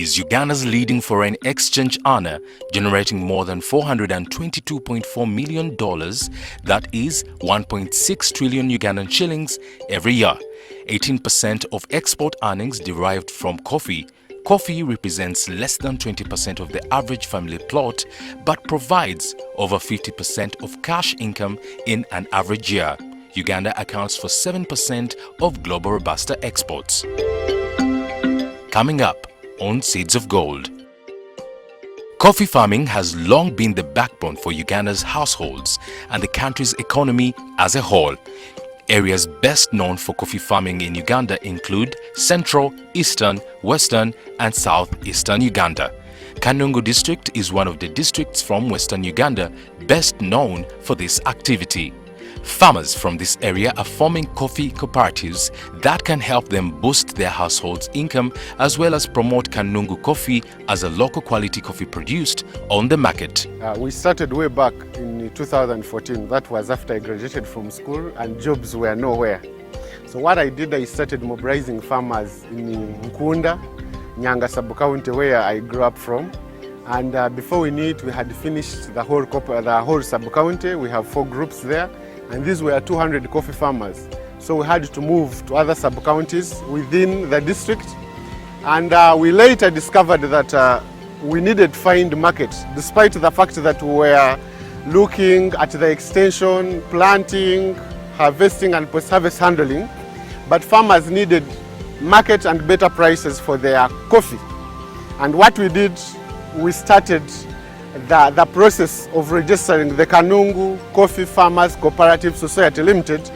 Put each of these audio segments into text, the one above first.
is Uganda's leading foreign exchange earner, generating more than $422.4 million, that is 1.6 trillion Ugandan shillings every year. 18% of export earnings derived from coffee. Coffee represents less than 20% of the average family plot, but provides over 50% of cash income in an average year. Uganda accounts for 7% of global Robusta exports. Coming up on Seeds of Gold. Coffee farming has long been the backbone for Uganda's households and the country's economy as a whole. Areas best known for coffee farming in Uganda include Central, Eastern, Western and Southeastern Uganda. Kanungu district is one of the districts from Western Uganda best known for this activity. Farmers from this area are forming coffee cooperatives that can help them boost their household's income as well as promote Kanungu coffee as a local quality coffee produced on the market. We started way back in 2014. That was after I graduated from school and jobs were nowhere. So what I did, I started mobilizing farmers in Uganda, Nyanga sub-county where I grew up from. And before we knew it, we had finished the whole sub-county. We have 4 groups there. And these were 200 coffee farmers. So we had to move to other sub-counties within the district. And we later discovered that we needed to find markets, despite the fact that we were looking at the extension, planting, harvesting and post-harvest handling. But farmers needed market and better prices for their coffee. And what we did, we started the process of registering the Kanungu Coffee Farmers Cooperative Society Limited.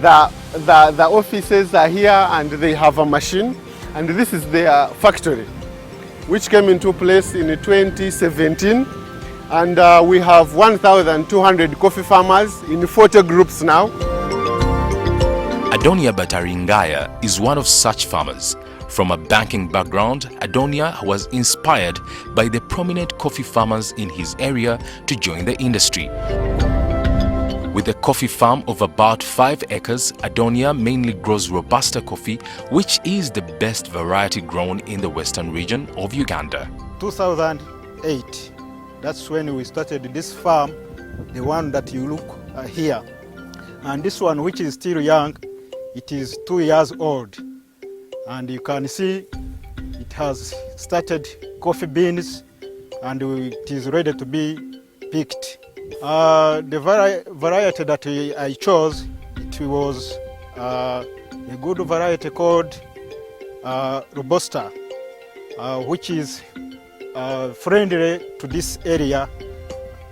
The offices are here and they have a machine, and this is their factory, which came into place in 2017. And we have 1,200 coffee farmers in 40 groups now. Adonia Bataringaya is one of such farmers. From a banking background, Adonia was inspired by the prominent coffee farmers in his area to join the industry. With a coffee farm of about 5 acres, Adonia mainly grows Robusta coffee, which is the best variety grown in the western region of Uganda. 2008, that's when we started this farm, the one that you look here. And this one, which is still young, it is 2 years old. And you can see it has started coffee beans and it is ready to be picked. The variety that I chose, it was a good variety called Robusta, which is friendly to this area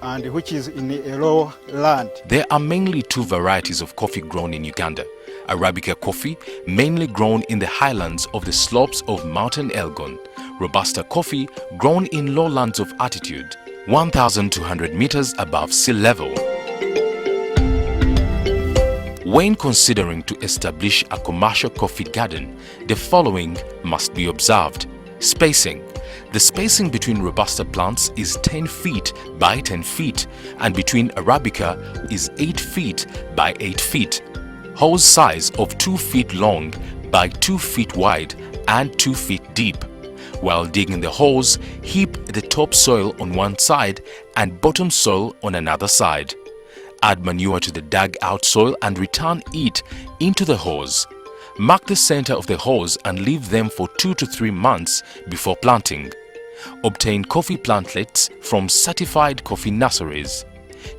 and which is in a low land. There are mainly 2 varieties of coffee grown in Uganda. Arabica coffee, mainly grown in the highlands of the slopes of Mountain Elgon. Robusta coffee, grown in lowlands of altitude, 1,200 meters above sea level. When considering to establish a commercial coffee garden, the following must be observed. Spacing. The spacing between Robusta plants is 10 feet by 10 feet and between Arabica is 8 feet by 8 feet. Hose size of 2 feet long by 2 feet wide and 2 feet deep. While digging the holes, heap the top soil on one side and bottom soil on another side. Add manure to the dug out soil and return it into the hose. Mark the center of the hose and leave them for 2 to 3 months before planting. Obtain coffee plantlets from certified coffee nurseries.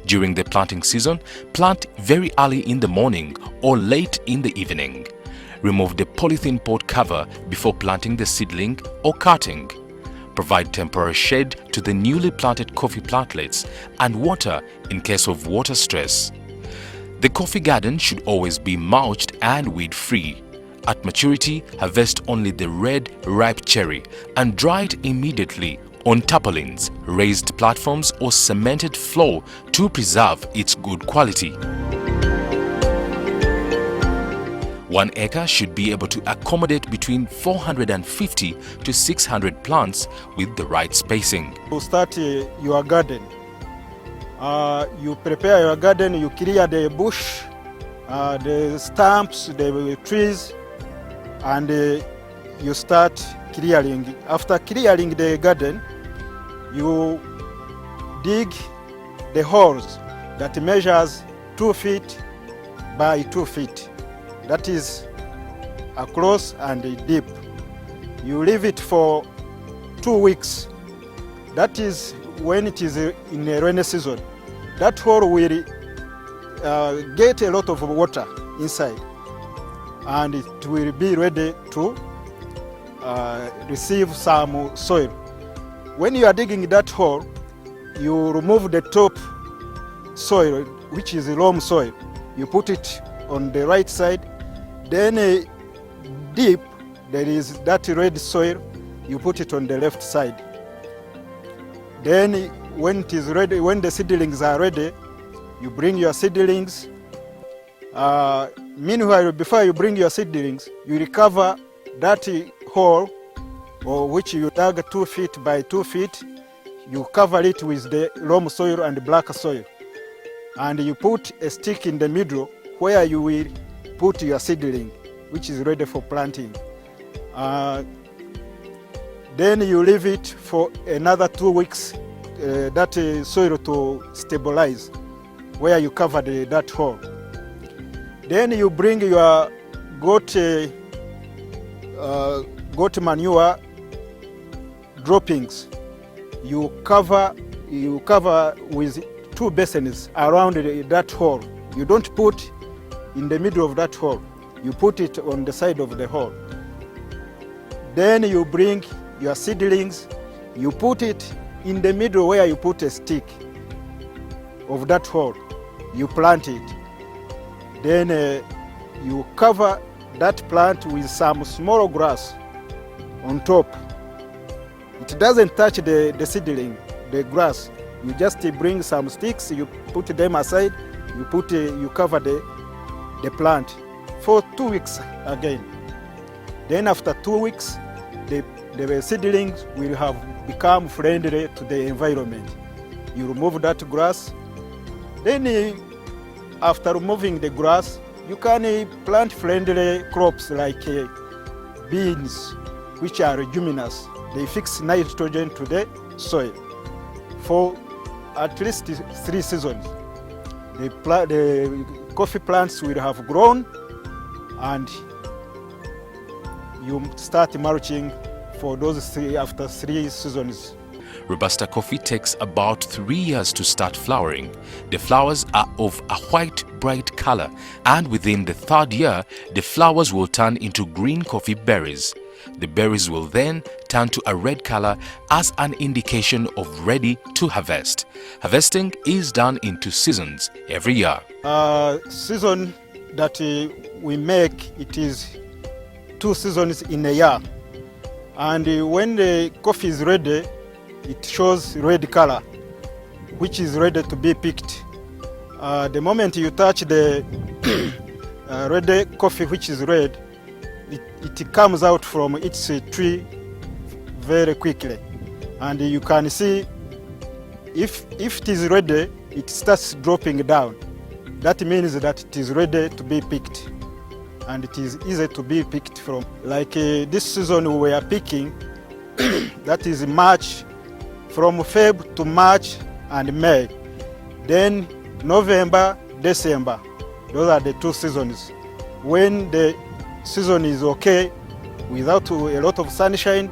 During the planting season, plant very early in the morning or late in the evening. Remove the polythene pot cover before planting the seedling or cutting. Provide temporary shade to the newly planted coffee plantlets and water in case of water stress. The coffee garden should always be mulched and weed-free. At maturity, harvest only the red, ripe cherry and dry it immediately on tarpaulins, raised platforms or cemented floor to preserve its good quality. 1 acre should be able to accommodate between 450 to 600 plants with the right spacing. To start your garden, you prepare your garden, you clear the bush, the stumps, the trees, and you start clearing. After clearing the garden, you dig the holes that measures 2 feet by 2 feet. That is across and deep. You leave it for 2 weeks. That is when it is in a rainy season. That hole will get a lot of water inside, and it will be ready to receive some soil. When you are digging that hole, you remove the top soil, which is loam soil. You put it on the right side. Then deep, there is that red soil. You put it on the left side. Then when it is ready, when the seedlings are ready, you bring your seedlings. Meanwhile, before you bring your seedlings, you recover that hole, or which you dug 2 feet by 2 feet. You cover it with the loam soil and black soil, and you put a stick in the middle where you will put your seedling, which is ready for planting. Then you leave it for another 2 weeks, that soil to stabilize, where you covered that hole. Then you bring your goat manure droppings. You cover with 2 basins around that hole. You don't put in the middle of that hole. You put it on the side of the hole. Then you bring your seedlings. You put it in the middle where you put a stick of that hole. You plant it. Then you cover that plant with some small grass on top. It doesn't touch the seedling, the grass. You just bring some sticks, you put them aside, you cover the plant for 2 weeks again. Then after 2 weeks, the seedlings will have become friendly to the environment. You remove that grass. Then after removing the grass, you can plant friendly crops like beans, which are leguminous. They fix nitrogen to the soil for at least 3 seasons. The coffee plants will have grown, and you start mulching for those after 3 seasons. Robusta coffee takes about 3 years to start flowering. The flowers are of a white, bright color, and within the 3rd year, the flowers will turn into green coffee berries. The berries will then turn to a red color as an indication of ready to harvest. Harvesting is done in 2 seasons every year. Season that we make, it is 2 seasons in a year. And when the coffee is ready, it shows red color, which is ready to be picked. The moment you touch the red coffee, which is red, it comes out from its tree very quickly. And you can see if it is ready, it starts dropping down. That means that it is ready to be picked. And it is easy to be picked from. Like this season we are picking, that is March, from Feb to March and May. Then November, December. Those are the 2 seasons. When the season is okay, without a lot of sunshine,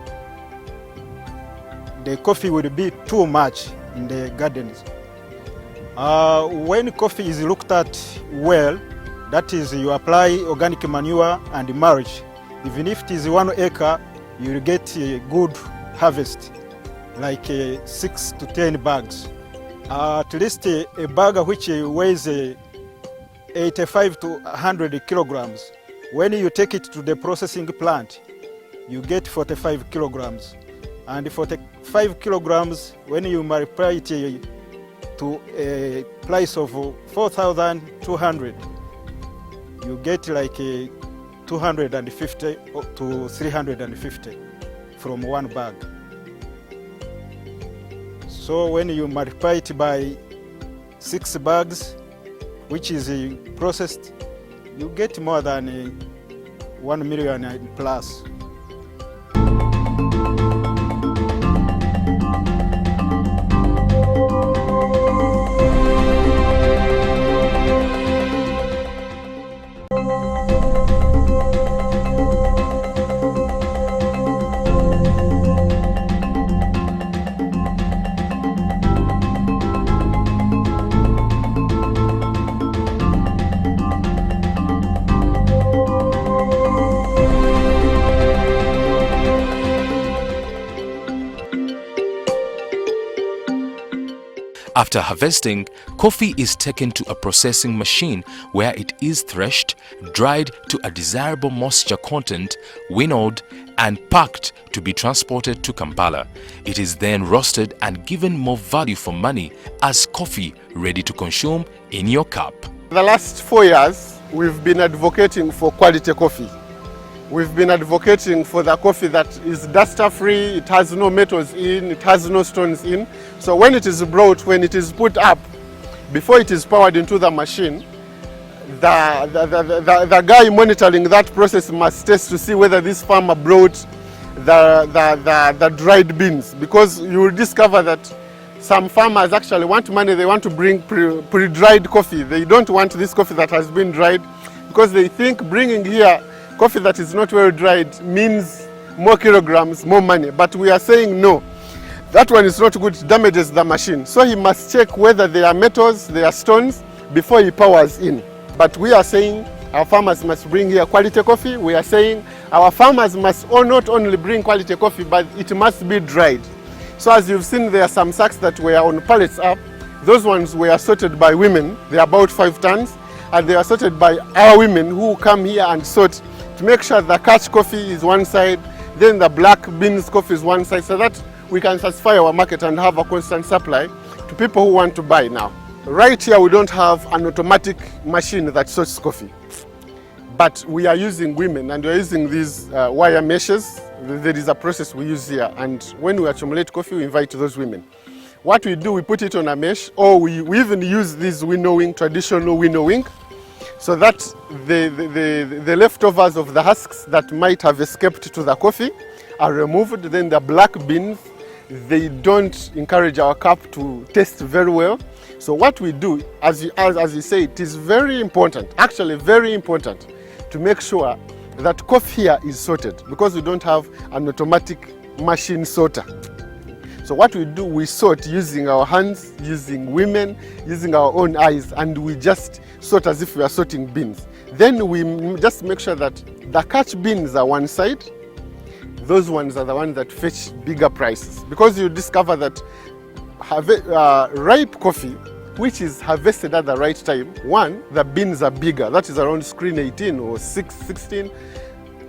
the coffee will be too much in the gardens. When coffee is looked at well, that is, you apply organic manure and mulch. Even if it is 1 acre, you will get a good harvest, like 6 to 10 bags. At least a bag which weighs 85 to 100 kilograms. When you take it to the processing plant, you get 45 kilograms. And 45 kilograms, when you multiply it to a price of 4,200, you get like 250 to 350 from 1 bag. So when you multiply it by 6 bags, which is processed, you get more than 1 million plus. After harvesting, coffee is taken to a processing machine where it is threshed, dried to a desirable moisture content, winnowed, and packed to be transported to Kampala. It is then roasted and given more value for money as coffee ready to consume in your cup. The last 4 years, we've been advocating for quality coffee. We've been advocating for the coffee that is duster-free, it has no metals in, it has no stones in. So when it is brought, when it is put up, before it is powered into the machine, the guy monitoring that process must test to see whether this farmer brought the dried beans, because you will discover that some farmers actually want money, they want to bring pre-dried coffee. They don't want this coffee that has been dried because they think bringing here coffee that is not well dried means more kilograms, more money. But we are saying no, that one is not good, it damages the machine. So he must check whether there are metals, there are stones before he powers in. But we are saying our farmers must bring here quality coffee. We are saying our farmers must not only bring quality coffee, but it must be dried. So as you've seen, there are some sacks that were on pallets up. Those ones were sorted by women. They are about 5 tons. And they are sorted by our women who come here and sort to make sure the catch coffee is one side, then the black beans coffee is one side, so that we can satisfy our market and have a constant supply to people who want to buy now. Right here, we don't have an automatic machine that sorts coffee. But we are using women, and we are using these wire meshes. There is a process we use here, and when we accumulate coffee, we invite those women. What we do, we put it on a mesh, or we even use this winnowing, traditional winnowing, so that the leftovers of the husks that might have escaped to the coffee are removed. Then the black beans, they don't encourage our cup to taste very well. So what we do, as you say, it is very important, actually very important, to make sure that coffee here is sorted, because we don't have an automatic machine sorter. So what we do, we sort using our hands, using women, using our own eyes, and we just sort as if we are sorting beans. Then we just make sure that the catch beans are one side. Those ones are the ones that fetch bigger prices, because you discover that ripe coffee, which is harvested at the right time, one, the beans are bigger, that is around screen 18 or 16,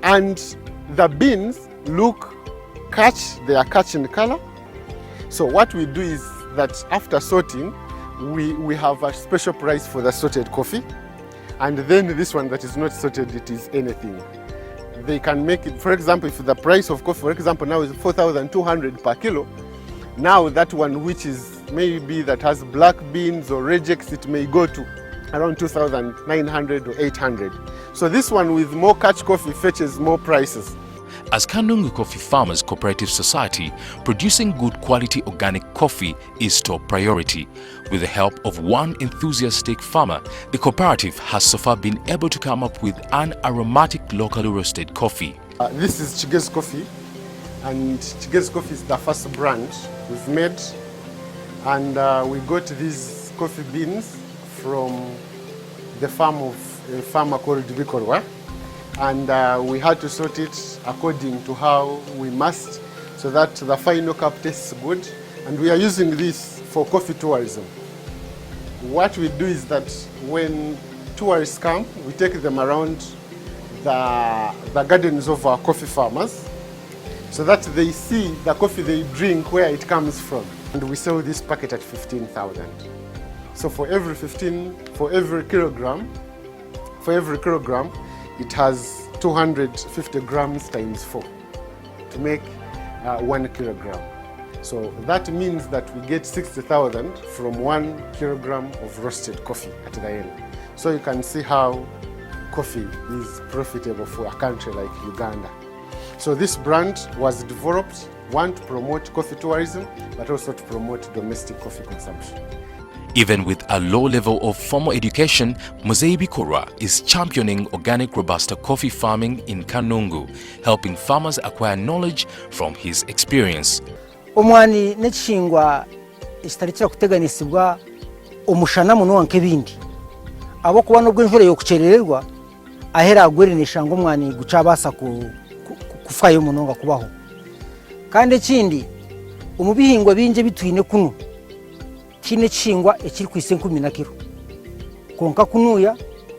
and the beans look catch, they are catch in color. So what we do is that after sorting, we have a special price for the sorted coffee, and then this one that is not sorted, it is anything. They can make it, for example, if the price of coffee, for example, now is 4,200 per kilo, now that one which is maybe that has black beans or rejects, it may go to around 2,900 or 800. So this one with more catch coffee fetches more prices. As Kanungu Coffee Farmers Cooperative Society, producing good quality organic coffee is top priority. With the help of one enthusiastic farmer, the cooperative has so far been able to come up with an aromatic locally roasted coffee. This is Chigez Coffee, and Chigez Coffee is the first brand we've made, and we got these coffee beans from the farm of a farmer called Bikorwa, and we had to sort it according to how we must, so that the final cup tastes good. And we are using this for coffee tourism. What we do is that when tourists come, we take them around the gardens of our coffee farmers, so that they see the coffee they drink, where it comes from. And we sell this packet at 15,000. So for every kilogram, it has 250 grams times 4 to make 1 kilogram. So that means that we get 60,000 from 1 kilogram of roasted coffee at the end. So you can see how coffee is profitable for a country like Uganda. So this brand was developed, one, to promote coffee tourism, but also to promote domestic coffee consumption. Even with a low level of formal education, Muzeyi Bikorwa is championing organic Robusta coffee farming in Kanungu, helping farmers acquire knowledge from his experience. Omwani n'ekishingwa ekitalikira kuteganisibwa omushana muno nk'ebindi. Abo kuba n'obw'enjura y'okukyerererwa ahera agwerenesha ngo omwani gukyabasa kufayo muno nga kubaho. Kandi ekindi, omu bihingwa bingi bitwine kuno, tine chingwa ekiri kwise 10 kilo konka kunuya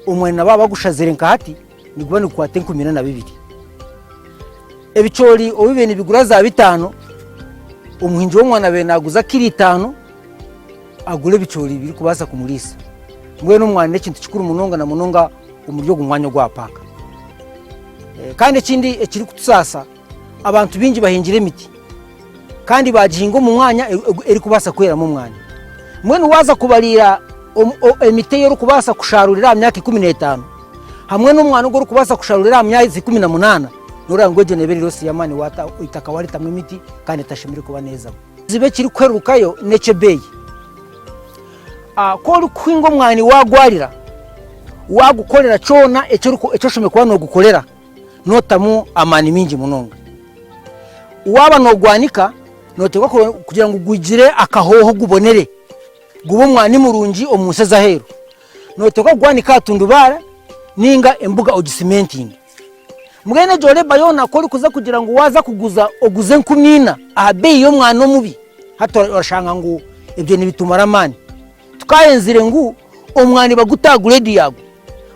umwena baba gushazire nka hati nigubane kwate 12 ebichori obibene bigura za 5 umuhinji wo mwana be naguza kiri 5 agule bichori biri kubasa kumulisa mwe no mwana ekintu kikuru munonga na munonga umuryo gumwanya gwa paka kandi ekindi ekiri kutusasa abantu bingi bahingira emiti kandi bajihinga mu mwanya eri kubasa kwera mu mwanya mwene waza kubalira emiti yo kubasa kusharurira myaka 15 hamwe n'umwana ugoro kubasa kusharurira myaka 18 nora ngoje neberi rosi yamani wata itakawari tamwe imiti kandi tashimire kuba neza zibe kiri kwerukayo nece bey ko kwingo mwani wagwarira wagukorera cona eco shume kuba no gukorera notamu amani mingi munonga waba no gwanika notegwa kugira ngo gugire akahoho gubonere gubo mwani murungi omuseza hero notegwa gwanika tundubara ninga embuga ogisimenting mugene jole bayona ko kuza kugira ngo waza kuguza oguze 10 abe yo mwana mubi hato urashanga ngo ibyo nibitumara mani tukayenzire ngo omwani bagutagure diyago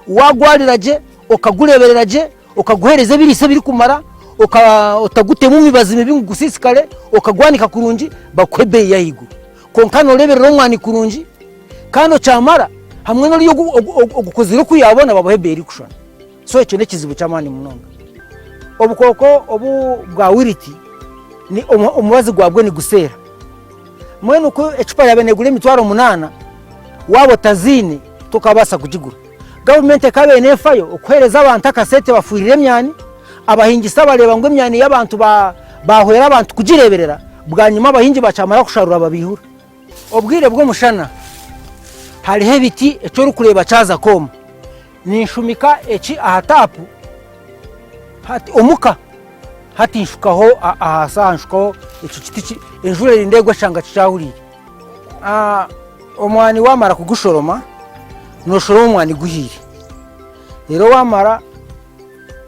wagwariraje okagurebereraje okaguhereza birise biri kumara otagutemu mibazi mibi ngusisikale okagwanika kurungi bakwebe yahigo konkano leberero omwani kurungi kano chamara hamwe no ogukozira kuyabona babahebe iri kushana so ekyo nekizibu cyamani munonga obukoko obu bwa wiriti ni omubazi gwabwe ni gusera mwene ko ecupa yabenegure 8 wabo tazini tukabasa kugigura government kabe nefayo okwereza abantu akasete bafuirire myani abahingisa bareba ngo myani y'abantu bahwera abantu kugireberera bwanyuma abahingi bacamara kusharura babihura obwire bwo mushana hari hebiti eco rukureba caza koma ninshumika eci ahatapu hati omuka hati nshukaho ahasanshukaho eco kiti enjure rindegwa shanga cicahurire omwani wamara kugushoroma noshoro omwani guhire rero wamara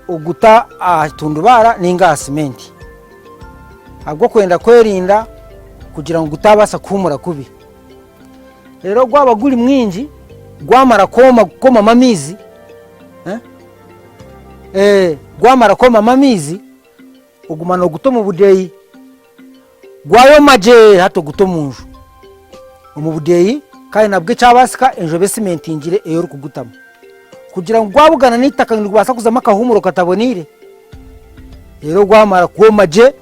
uguta atundubara ninga cement agwo kwenda kwerinda kugira ngo gutabasa kumura kubi rero gwaba guri mwinji gwamara koma mamizi gwamara koma mamizi ugumana gutoma budeyi gwayo maje hato gutomunju umubudeyi kandi nabwe cyabasika enjobe cement ingire eyo rukugutama kugira ngo gwabugana nitaka ngubasa kuzama kahumuro katabonire rero gwamara kuomaje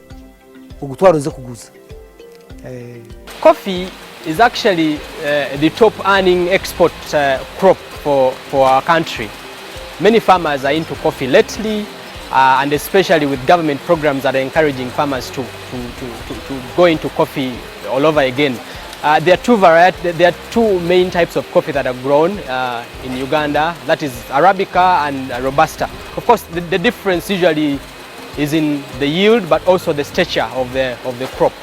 ugutwaroze kuguza. Coffee is actually the top earning export crop for our country. Many farmers are into coffee lately, and especially with government programs that are encouraging farmers to go into coffee all over again. There are two main types of coffee that are grown in Uganda, that is Arabica and Robusta. Of course, the difference usually is in the yield, but also the stature of the crop.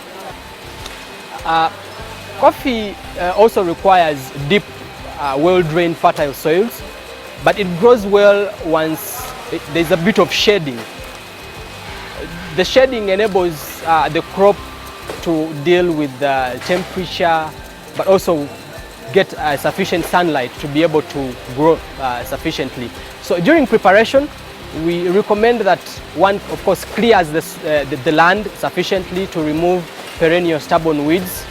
Coffee also requires deep, well-drained, fertile soils, but it grows well once there's a bit of shading. The shading enables the crop to deal with the temperature, but also get sufficient sunlight to be able to grow sufficiently. So during preparation, we recommend that one, of course, clears the land sufficiently to remove perennial stubborn weeds,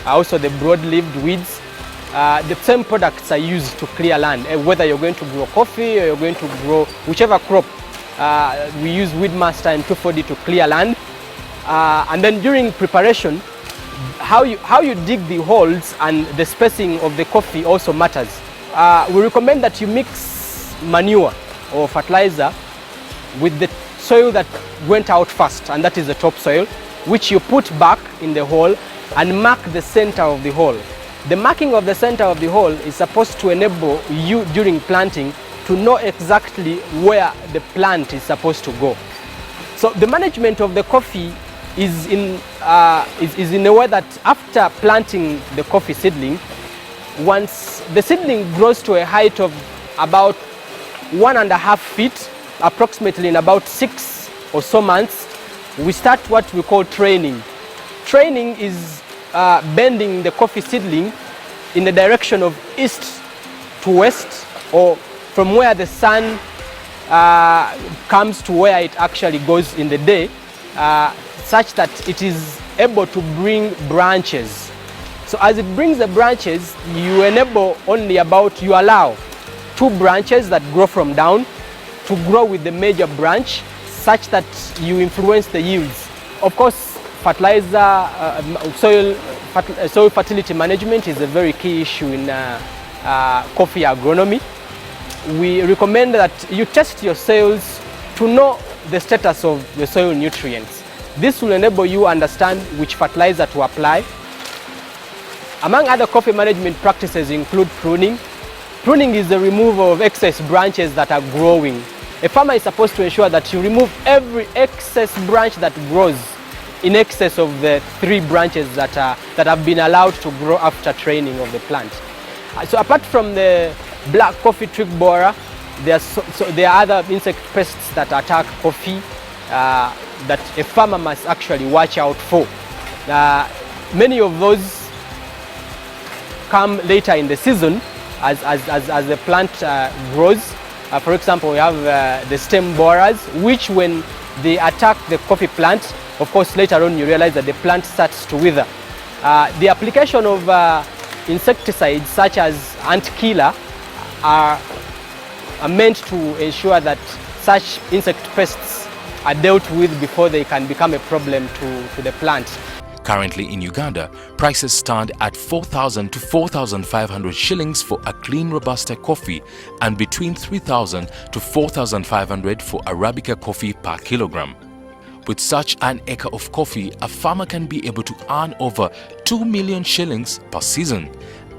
also the broad-leaved weeds. The same products are used to clear land, whether you're going to grow coffee or you're going to grow whichever crop. We use Weedmaster and 2,4-D to clear land. And then during preparation, how you dig the holes and the spacing of the coffee also matters. We recommend that you mix manure or fertilizer with the soil that went out first, and that is the topsoil, which you put back in the hole and mark the center of the hole. The marking of the center of the hole is supposed to enable you during planting to know exactly where the plant is supposed to go. So the management of the coffee is in a way that after planting the coffee seedling, once the seedling grows to a height of about 1.5 feet, approximately in about 6 or so months, we start what we call training. Training is bending the coffee seedling in the direction of east to west, or from where the sun comes to where it actually goes in the day, such that it is able to bring branches. So as it brings the branches, you allow 2 branches that grow from down to grow with the major branch, such that you influence the yields. Of course, fertilizer, soil fertility management is a very key issue in coffee agronomy. We recommend that you test your soils to know the status of the soil nutrients. This will enable you to understand which fertilizer to apply. Among other coffee management practices include pruning. Pruning is the removal of excess branches that are growing. A farmer is supposed to ensure that you remove every excess branch that grows in excess of the 3 branches that have been allowed to grow after training of the plant. So apart from the black coffee tree borer, there are other insect pests that attack coffee that a farmer must actually watch out for. Many of those come later in the season as the plant grows. For example, we have the stem borers, which when they attack the coffee plant, of course later on you realize that the plant starts to wither. The application of insecticides such as ant killer are meant to ensure that such insect pests are dealt with before they can become a problem to the plant. Currently in Uganda, prices stand at 4,000 to 4,500 shillings for a clean Robusta coffee and between 3,000 to 4,500 for Arabica coffee per kilogram. With such an acre of coffee, a farmer can be able to earn over 2 million shillings per season,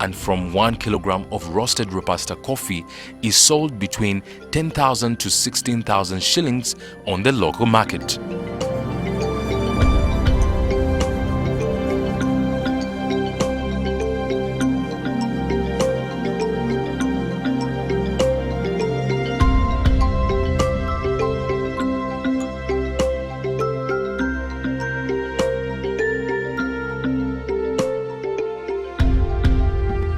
and from 1 kilogram of roasted Robusta coffee is sold between 10,000 to 16,000 shillings on the local market.